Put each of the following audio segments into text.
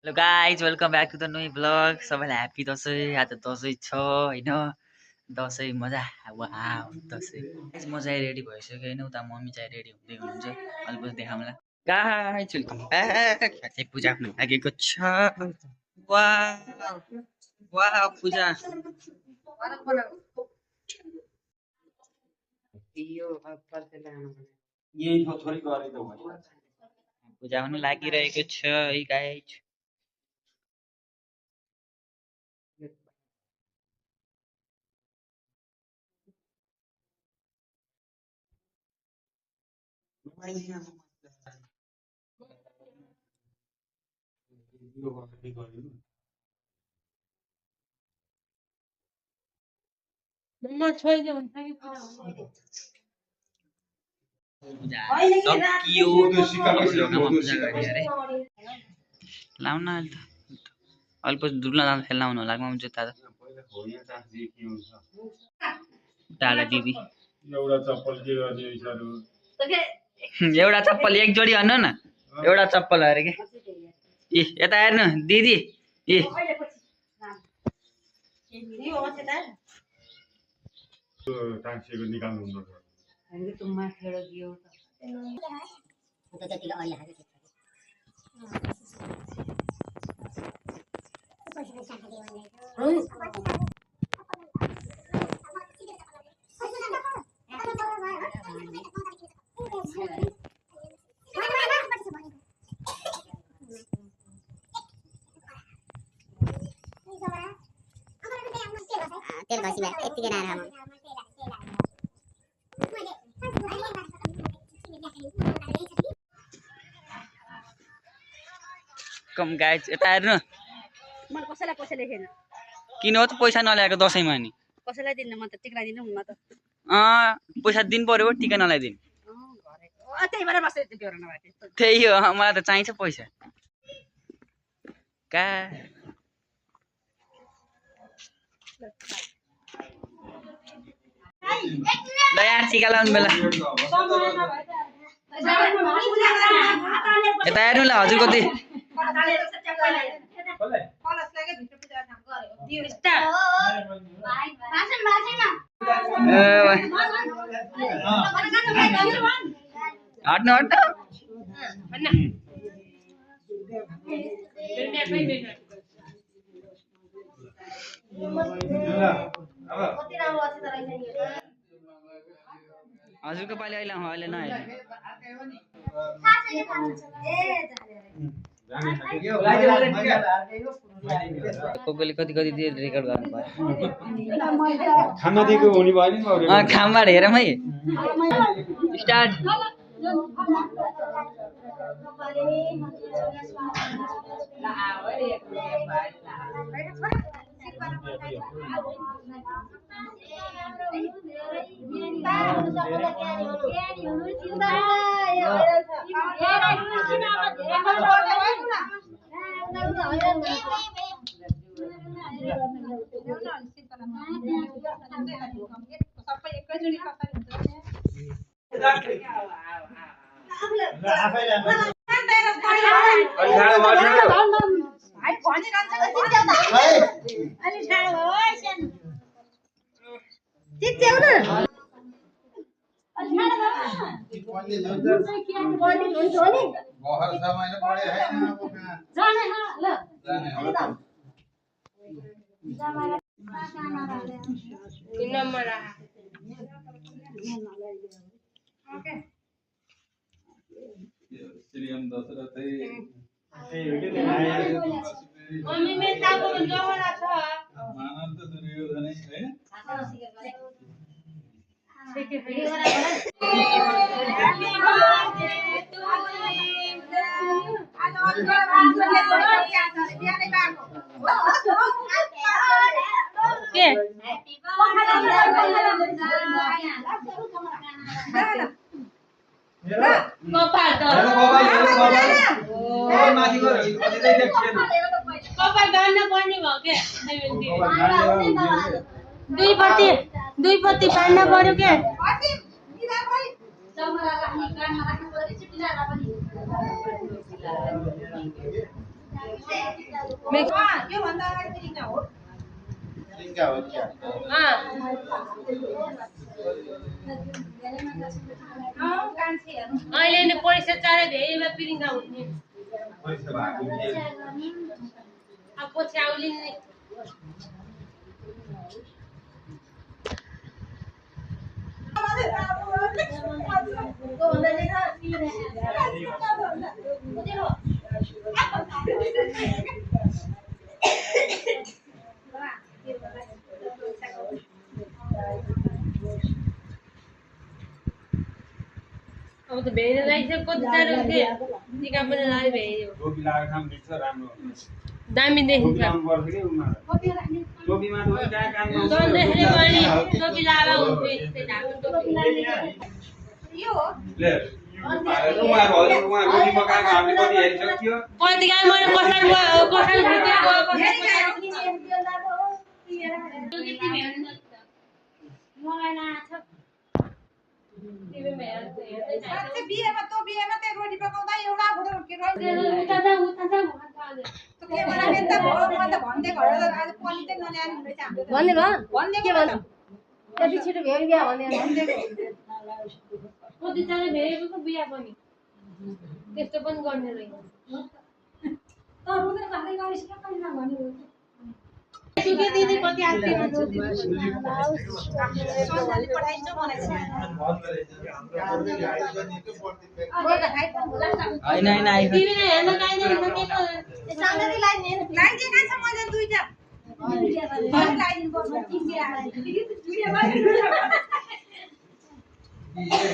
Hello guys welcome back to the new blog. सबैलाई happy Dashain. आज दसैँ छ होइन, दसैँ मजा। वाउ दसैँ गाइज म चाहिँ रेडी भइसक्यो होइन। उता मम्मी चाहिँ रेडी हुँदै हुनुहुन्छ। अहिले पछि देखाउँला गाइज। Welcome back. चाहिँ पूजा आफ्नो लागेको छ। वाउ वाउ पूजा पूजा हुनु लागिरहेको छ है गाइज। लाउन अहिले त अहिले पछि डुल्न जाँदाखेरि लाउनु होला म जुत्ता त। टाढा दिदी एउटा चप्पल एक जोडी भन्नु न। एउटा चप्पल अरे के ए यता हेर्नु दिदी ए तेल घसी भए यतिकै नराम कम गाइज यता हेर्नु। मलाई कसैलाई पैसा लेखेन। किन हो त पैसा नल्याएको दसैँमा नि? कसैलाई दिन्न म त टिक्रा दिनु म त। पैसा दिनु पर्यो टिका नल्याइदिनु। त्यही भएर बस्दै त्यो नभए त्यही हो मलाई त चाहिन्छ पैसा। का ल यार टिका लाउनु बेला यता हेर्नु ल हजुर कति हट्नु हट्नु हजुरको पालि अहिले अहिले नहेर्नु। कोही कति कति रेकर्ड गर्नु पर्यो। खाममा हेरौँ है। स्टार्ट। दुई पत्ती पार्न पर्यो के अहिले नि पैसा चारे धेरै पिरिङका हुने अब पछि आउलिने अब त भेड्दै छ कति चारो के टिका पनि लाइ भेड्यो टोपी लगाएर काम देख्छ राम्रो दामी देखिन्छ टोपीमा त कहाँ काम सन्देशले पनि टोपी लाएर हुन्थ्यो यस्तै ढाकन टोपी ले उहाँ रोटी पकाएको हामीले कति हेरिसक्यो कति गाई मैले कसान बिहेमा त रोटी पकाउँदा एउटा भोट के भन्दै घर आज पलिते नल्याएर हुँदैछ भन्ने भयो भन्ने के भन्नु यति छिटो भेट बिहा भन्ने कति चाँडै भेटेको बिहा पनि त्यस्तो पनि गर्ने रहेछ सुके दिदी कति आत्ती हुन्छ होइन होइन आइफोन तिमीले हेर्न काइँदैन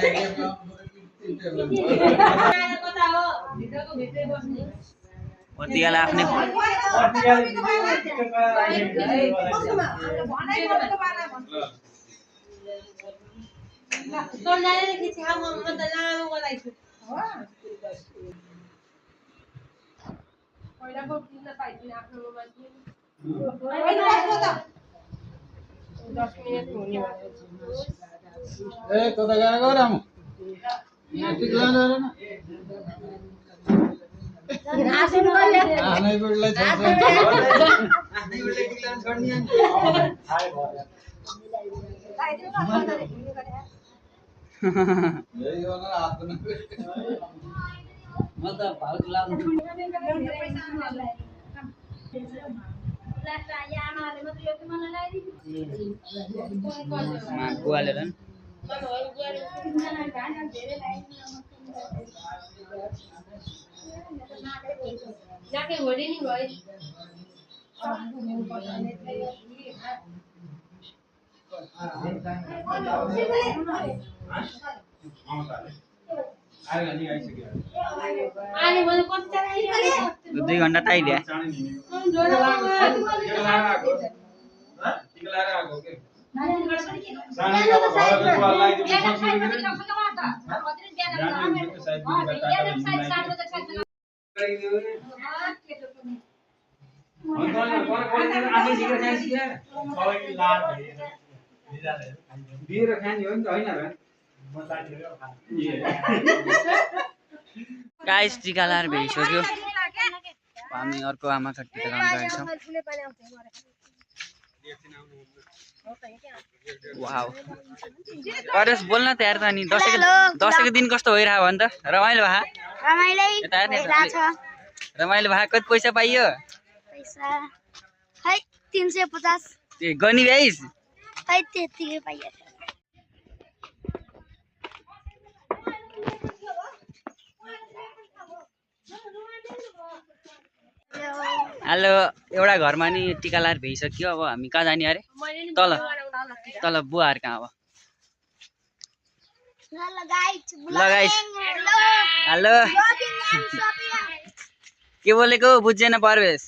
सकेको कता हो भित्रको भित्रै बस्ने पतियालाई आफ्नै सोल्डाले खिची हाउ म त लामो गलाइछु पहिलाको किन्न पाइदिन आफ्नो मोबाइल 10 मिनेट हुने ए कता गएको रामु यहाँ टिक लानु न आनै बुढलाई छोड्छ आनै बुढले टिक लानु छोड्नी अनि यही हो न हात न म त भाउज लाउनु गुवालेर नि जाके होडी नि भयो आले मैले कति चाहियो 2 घण्टा टाइदिया दिएर खाने हो नि त होइन गाइस टिका लाएर भइसक्यो हामी अर्को आमा खट्टी त काम गर्छौँ वाउ परेश बोल्न त यार त नि दशैँको दिन कस्तो भइरहेको भन् त रमाइलो भा रमाइलो भा कति पैसा पाइयो पैसा है 350 ए गनी भ्याइस है त्यतिकै पाइयो हेलो एउटा घरमा नि टिका लाएर भइसक्यो अब हामी कहाँ जाने अरे तल तल बुवाहरू कहाँ अब ल गाइस हेलो के बोलेको बुझेन परवेश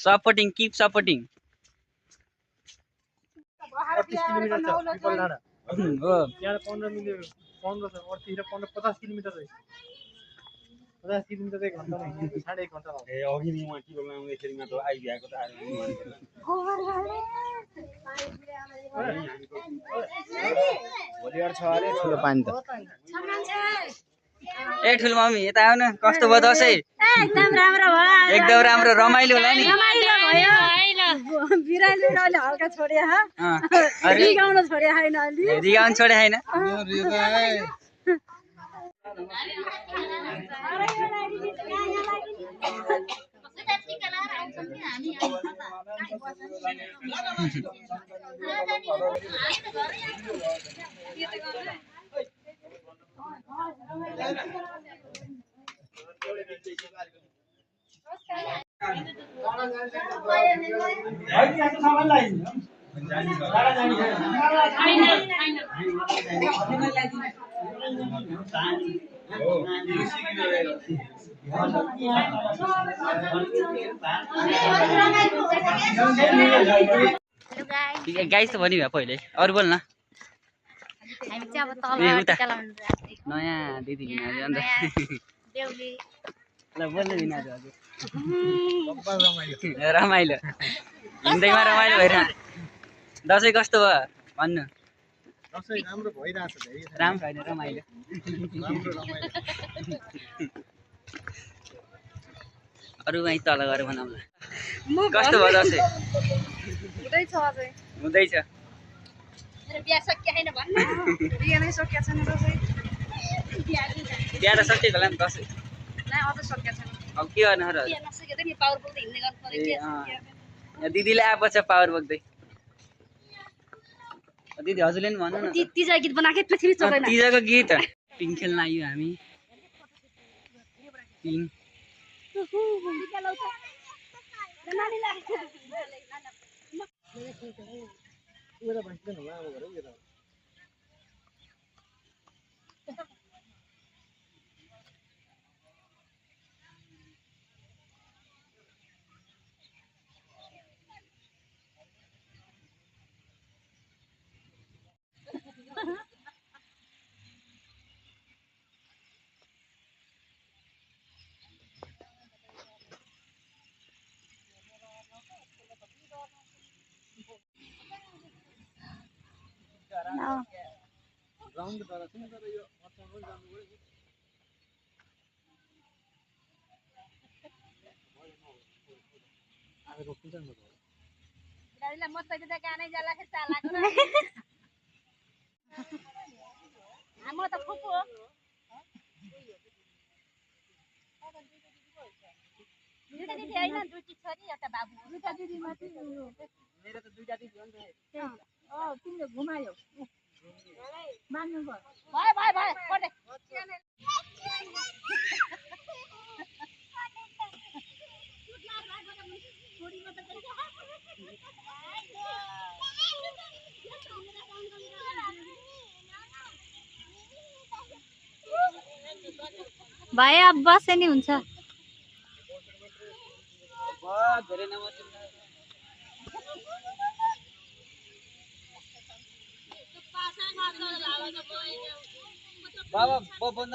सपोर्टिङ किप सपोर्टिङ हो 15 मिनेट 15 छ अर्तिर 50 किलोमिटर है 50 किलोमिटर 1 घण्टा नै 1.5 घण्टा लाग्छ ए अघि नि उहाँ टिकल लाउँदैखेरिमा त आइभ्याएको त भोलि छ अरे ठुलो पानी त ए ठुलो मम्मी यता आउन कस्तो भयो दसैँ एकदम राम्रो भयो एकदम राम्रो रमाइलो होला नि रमाइलो भयो बिरालोले हल्का छोड्या रिगाउन छोड्या छैन अलि रिगाउन छोडे छैन गाइस त भनि भयो पहिले अरू बोल न हामी चाहिँ अब तल ए, उता। टिका लाउनु जाँदै नयाँ दिदी भिनाजु अन्त देउली ल बोल्नु भिनाजु हजुर रमाइलो हिँड्दैमा रमाइलो भइरह दसैँ कस्तो भयो भन्नु दसैँ राम्रो भइरहेछ धेरै राम्रो होइन रमाइलो राम्रो रमाइलो अरू वहीँ तल गएर भनौँला कस्तो भयो दसैँ हुँदैछ अझै हुँदैछ मेरो बिहा सकिया छैन भन्नु बिहे नै सकिएको छैन दसैँ बिहा त सकिएको होला नि दसैँ नै अझै सकिएको छैन अब के गर्नु र बिहा नसकेको नि पावर बोल्दै हिँड्ने गर्नु ए पर्यो यहाँ दिदीले आएपछि पावर बोक्दै दिदी हजुरले नि भन्नु न ती तीजा गीत बनाएकै पृथ्वी चोकैमा तिजको गीत पिङ खेल्न आयो हामी पिङ उयो भन्छ होला अब गरे यो ग्राउन्ड त छ नि तर यो मचाउनु जानु पर्यो आज रोक्नु जानु पर्यो गाडीलाई मस्ताको त कानै जाला के चालाको र म त फुपू हो दुईटा दिदी हैन दुईटी छोरी एउटा बाबु दुईटा दिदी माथि मेरो त दुईटा दिदी हो नि त तिमीले घुमायो मान्नु भयो भयो भयो पढ्दै भाइ अब बसे नि हुन्छ धेरै नमस्ते बाबा बन्द